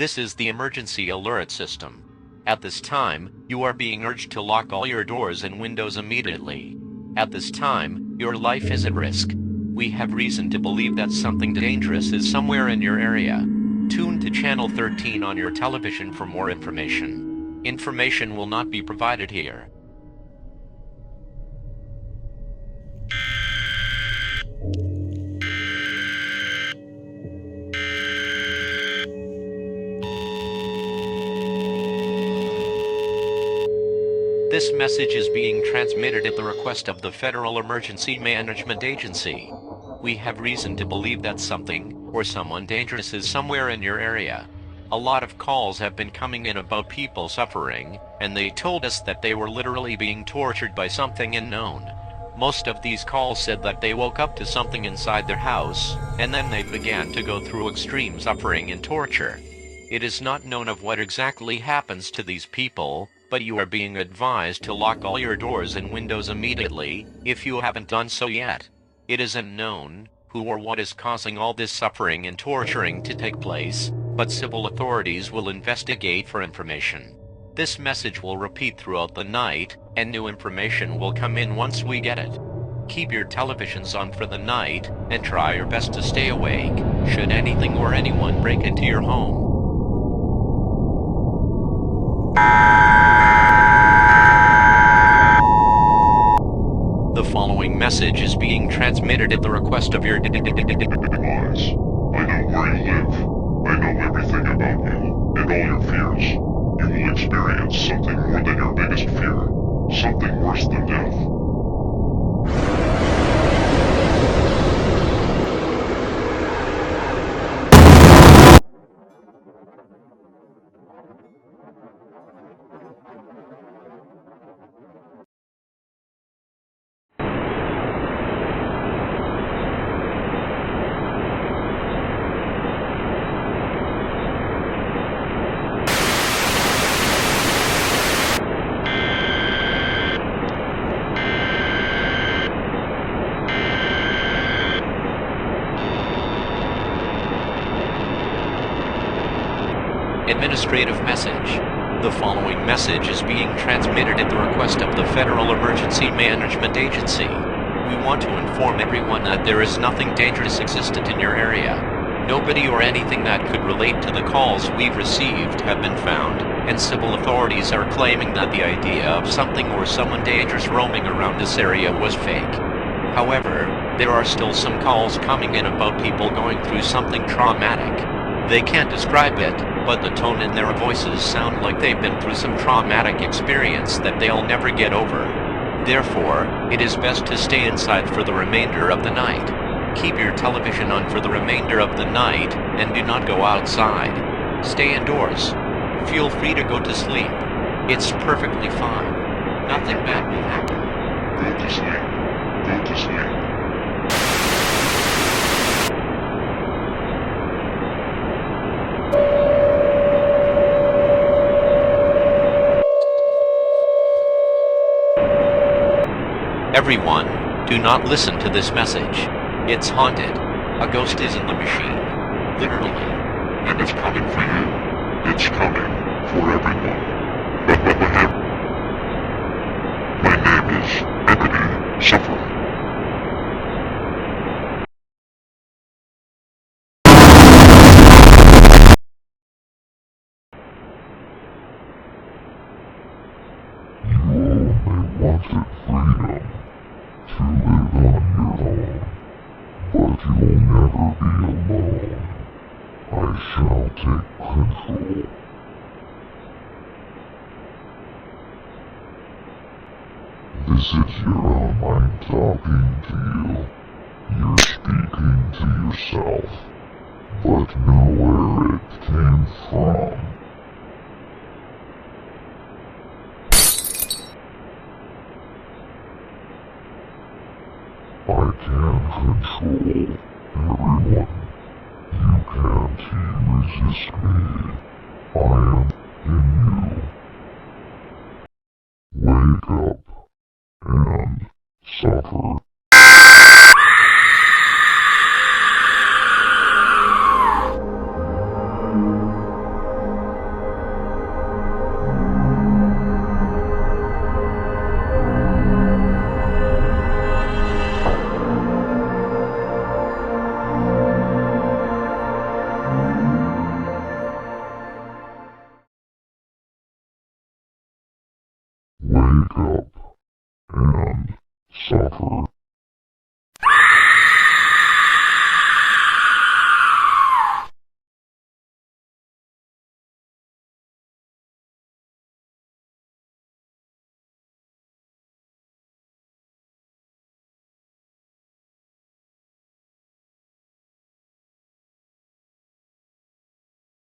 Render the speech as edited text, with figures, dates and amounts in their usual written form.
This is the emergency alert system. At this time, you are being urged to lock all your doors and windows immediately. At this time, your life is at risk. We have reason to believe that something dangerous is somewhere in your area. Tune to channel 13 on your television for more information. Information will not be provided here. This message is being transmitted at the request of the Federal Emergency Management Agency. We have reason to believe that something or someone dangerous is somewhere in your area. A lot of calls have been coming in about people suffering, and they told us that they were literally being tortured by something unknown. Most of these calls said that they woke up to something inside their house, and then they began to go through extreme suffering and torture. It is not known of what exactly happens to these people, but you are being advised to lock all your doors and windows immediately, if you haven't done so yet. It is unknown who or what is causing all this suffering and torturing to take place, but civil authorities will investigate for information. This message will repeat throughout the night, and new information will come in once we get it. Keep your televisions on for the night, and try your best to stay awake, should anything or anyone break into your home. The following message is being transmitted at the request of your demise. I know where you live. I know everything about you and all your fears. You will experience something more than your biggest fear. Something worse than death. Administrative message. The following message is being transmitted at the request of the Federal Emergency Management Agency. We want to inform everyone that there is nothing dangerous existent in your area. Nobody or anything that could relate to the calls we've received have been found, and civil authorities are claiming that the idea of something or someone dangerous roaming around this area was fake. However, there are still some calls coming in about people going through something traumatic. They can't describe it, but the tone in their voices sound like they've been through some traumatic experience that they'll never get over. Therefore, it is best to stay inside for the remainder of the night. Keep your television on for the remainder of the night, and do not go outside. Stay indoors. Feel free to go to sleep. It's perfectly fine. Nothing bad will happen. Go to sleep. Go to sleep. Everyone, do not listen to this message. It's haunted. A ghost is in the machine. Literally. And it's coming for you. It's coming for everyone. My name is Entity Suffer. Wanted freedom to live on your own, but you'll never be alone. I shall take control. This is your own mind talking to you. You're speaking to yourself, but know where it came from. I can control everyone. You can't resist me. I am in you. Wake up and suffer. Wake up and suffer.